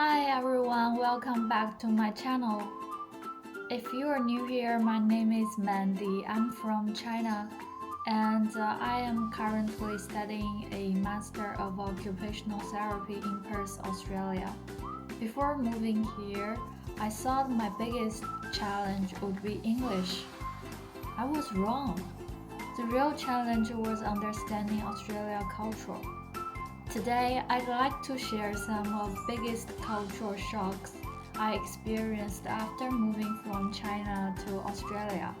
Hi everyone, welcome back to my channel. If you are new here, my name is Mandy. I'm from China and I am currently studying a Master of Occupational Therapy in Perth, Australia. Before moving here, I thought my biggest challenge would be English. I was wrong. The real challenge was understanding Australian culture. Today, I'd like to share some of the biggest cultural shocks I experienced after moving from China to Australia.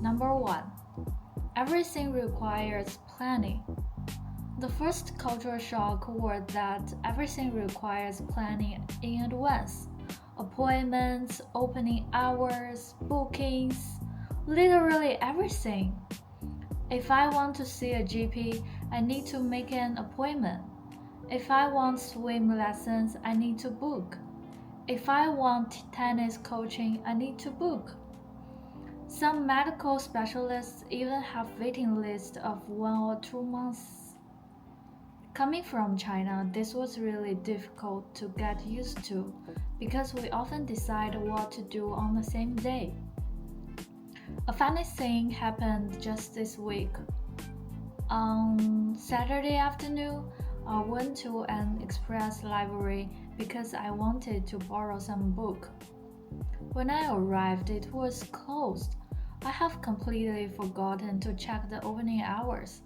Number 1. Everything requires planning. The first cultural shock was that everything requires planning in advance. Appointments, opening hours, bookings, literally everything. If I want to see a GP, I need to make an appointment. If I want swim lessons, I need to book. If I want tennis coaching, I need to book. Some medical specialists even have waiting lists of 1 or 2 months. Coming from China, this was really difficult to get used to because we often decide what to do on the same day. A funny thing happened just this week. On Saturday afternoon, I went to an express library because I wanted to borrow some book. When I arrived, it was closed. I have completely forgotten to check the opening hours.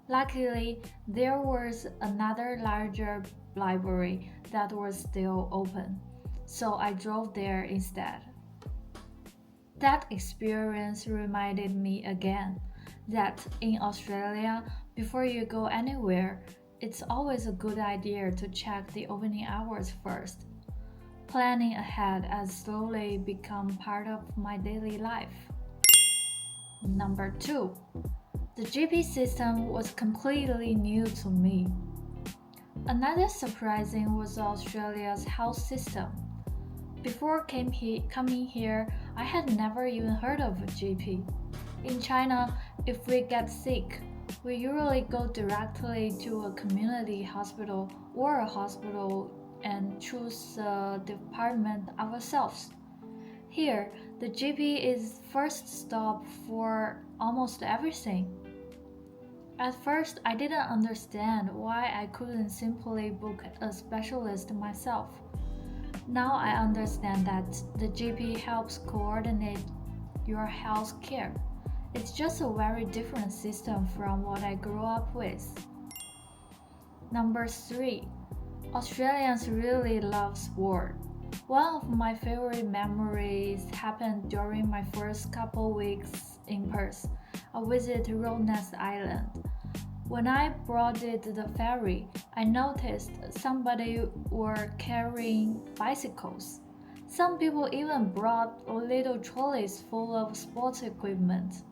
Luckily, there was another larger library that was still open, so I drove there instead. That experience reminded me again that in Australia, before you go anywhere, it's always a good idea to check the opening hours first. Planning ahead has slowly become part of my daily life. Number 2. The GP system was completely new to me. Another surprising was Australia's health system. Before coming here, I had never even heard of a GP. In China, if we get sick, we usually go directly to a community hospital or a hospital and choose a department ourselves. Here, the GP is first stop for almost everything. At first, I didn't understand why I couldn't simply book a specialist myself. Now I understand that the GP helps coordinate your health care. It's just a very different system from what I grew up with. Number 3. Australians really love sport. One of my favorite memories happened during my first couple weeks in Perth. I visited Rottnest Island. When I boarded the ferry, I noticed somebody were carrying bicycles. Some people even brought little trolleys full of sports equipment.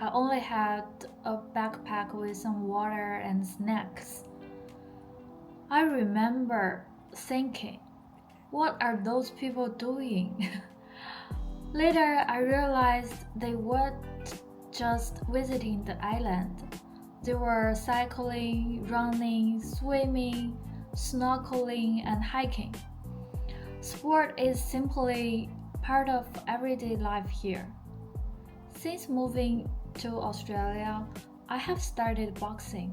I only had a backpack with some water and snacks. I remember thinking, what are those people doing? Later, I realized they weren't just visiting the island. They were cycling, running, swimming, snorkeling, and hiking. Sport is simply part of everyday life here. Since moving to Australia, I have started boxing.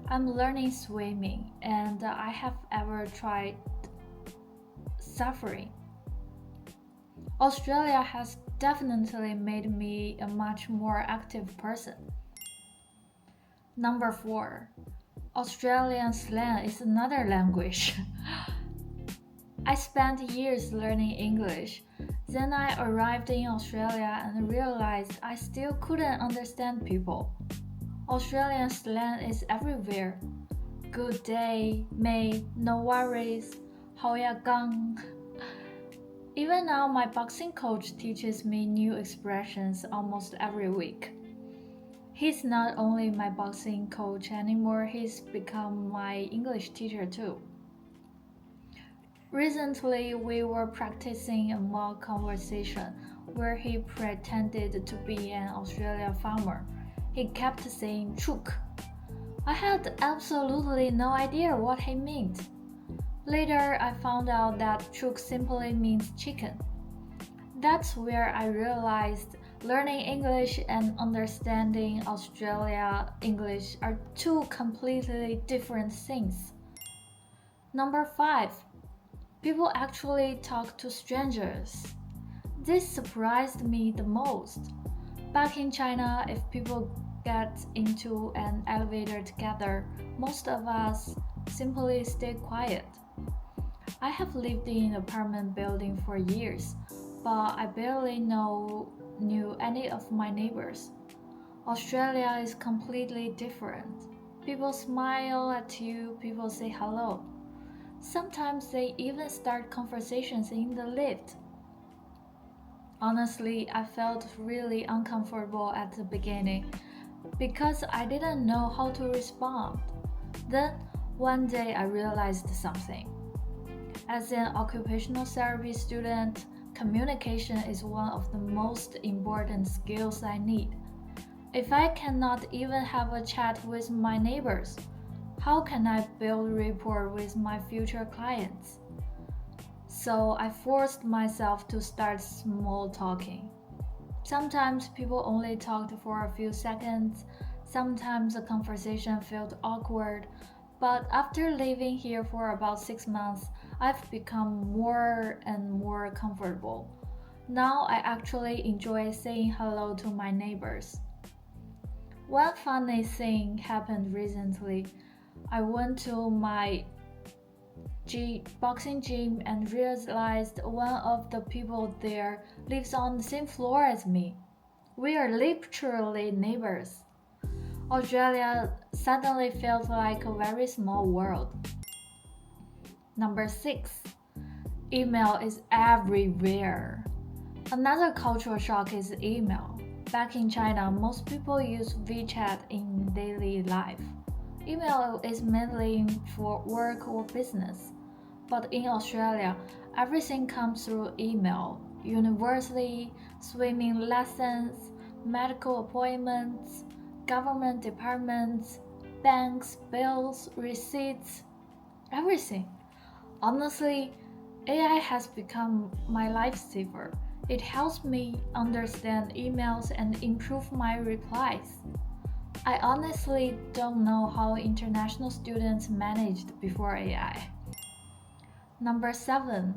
I'm learning swimming, and I have ever tried surfing. Australia has definitely made me a much more active person. Number 4. Australian slang is another language. I spent years learning English. Then I arrived in Australia and realized I still couldn't understand people. Australian slang is everywhere. Good day, mate, no worries, how ya gang. Even now, my boxing coach teaches me new expressions almost every week. He's not only my boxing coach anymore, he's become my English teacher too. Recently, we were practicing a mock conversation where he pretended to be an Australian farmer. He kept saying chook. I had absolutely no idea what he meant. Later, I found out that chook simply means chicken. That's where I realized learning English and understanding Australia English are two completely different things. Number 5. People actually talk to strangers. This surprised me the most. Back in China, if people get into an elevator together, most of us simply stay quiet. I have lived in an apartment building for years, but I barely knew any of my neighbors. Australia is completely different. People smile at you, people say hello. Sometimes they even start conversations in the lift. Honestly, I felt really uncomfortable at the beginning because I didn't know how to respond. Then, one day, I realized something. As an occupational therapy student, communication is one of the most important skills I need. If I cannot even have a chat with my neighbors, how can I build rapport with my future clients? So I forced myself to start small talking. Sometimes people only talked for a few seconds, sometimes the conversation felt awkward, but after living here for about 6 months, I've become more and more comfortable. Now I actually enjoy saying hello to my neighbors. One funny thing happened recently. I went to my boxing gym and realized one of the people there lives on the same floor as me. We are literally neighbors. Australia suddenly felt like a very small world. Number 6. Email is everywhere. Another cultural shock is email. Back in China, most people use WeChat in daily life. Email is mainly for work or business. But in Australia, everything comes through email. University, swimming lessons, medical appointments, government departments, banks, bills, receipts, everything. Honestly, AI has become my lifesaver. It helps me understand emails and improve my replies. I honestly don't know how international students managed before AI. Number 7.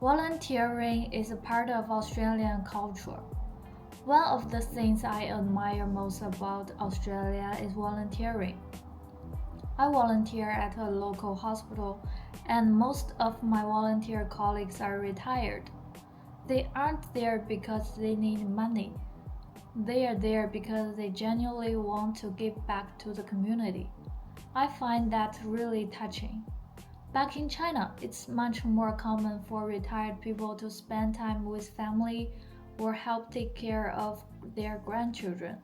Volunteering is a part of Australian culture. One of the things I admire most about Australia is volunteering. I volunteer at a local hospital, and most of my volunteer colleagues are retired. They aren't there because they need money. They are there because they genuinely want to give back to the community. I find that really touching. Back in China, it's much more common for retired people to spend time with family or help take care of their grandchildren.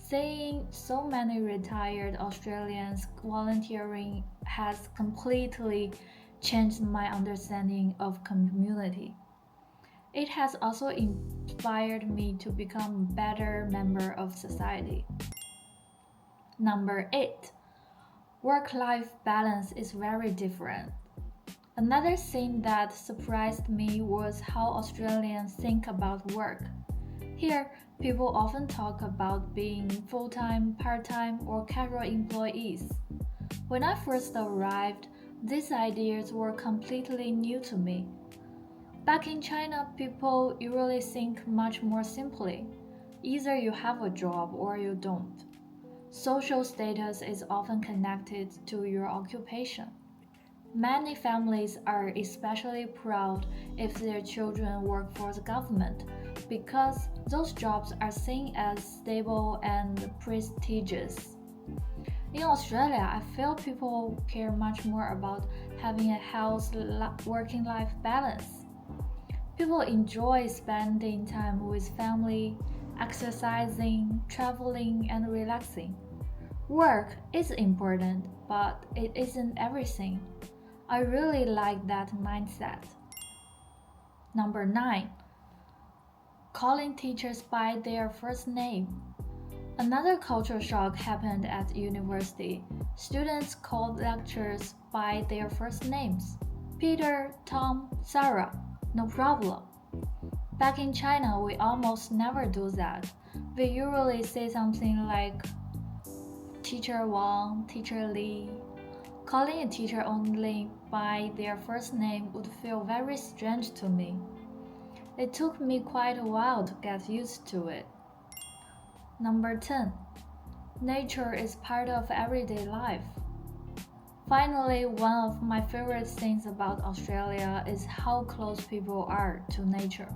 Seeing so many retired Australians volunteering has completely changed my understanding of community. It has also inspired me to become a better member of society. Number 8. Work life balance is very different. Another thing that surprised me was how Australians think about work. Here, people often talk about being full time, part time, or casual employees. When I first arrived, these ideas were completely new to me. Back in China, people usually think much more simply. Either you have a job or you don't. Social status is often connected to your occupation. Many families are especially proud if their children work for the government because those jobs are seen as stable and prestigious. In Australia, I feel people care much more about having a healthy working life balance. People enjoy spending time with family, exercising, traveling, and relaxing. Work is important, but it isn't everything. I really like that mindset. Number 9. Calling teachers by their first name. Another culture shock happened at university. Students called lecturers by their first names. Peter, Tom, Sarah. No problem. Back in China, we almost never do that. We usually say something like Teacher Wang, Teacher Li. Calling a teacher only by their first name would feel very strange to me. It took me quite a while to get used to it. Number 10. Nature is part of everyday life. Finally, one of my favorite things about Australia is how close people are to nature.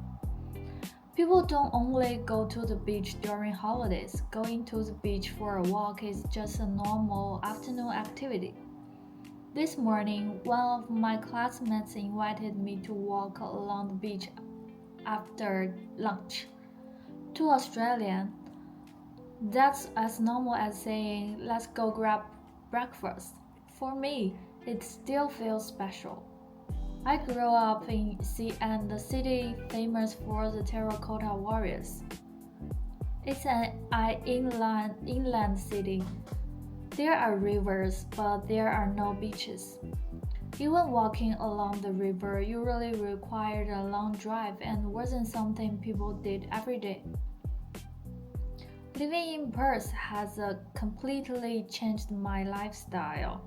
People don't only go to the beach during holidays. Going to the beach for a walk is just a normal afternoon activity. This morning, one of my classmates invited me to walk along the beach after lunch. To Australian, that's as normal as saying, let's go grab breakfast. For me, it still feels special. I grew up in the city famous for the terracotta warriors. It's an inland city. There are rivers, but there are no beaches. Even walking along the river usually required a long drive and wasn't something people did every day. Living in Perth has completely changed my lifestyle.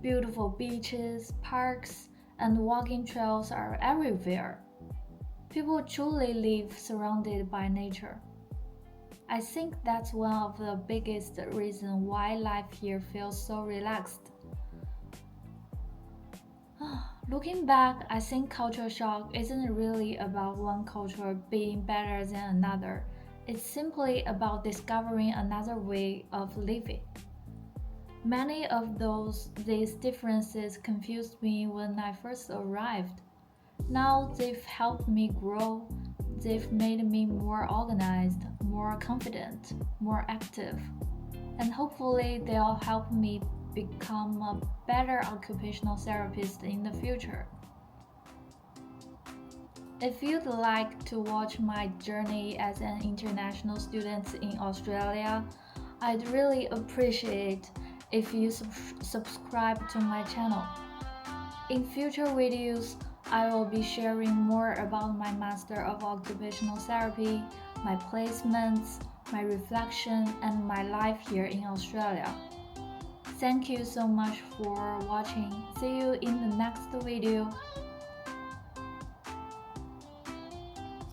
Beautiful beaches, parks, and walking trails are everywhere. People truly live surrounded by nature. I think that's one of the biggest reasons why life here feels so relaxed. Looking back, I think culture shock isn't really about one culture being better than another. It's simply about discovering another way of living. Many of these differences confused me when I first arrived. Now they've helped me grow. They've made me more organized, more confident, more active, and hopefully they'll help me become a better occupational therapist in the future. If you'd like to watch my journey as an international student in Australia, I'd really appreciate if you subscribe to my channel. In future videos, I will be sharing more about my Master of Occupational Therapy, my placements, my reflection, and my life here in Australia. Thank you so much for watching. See you in the next video.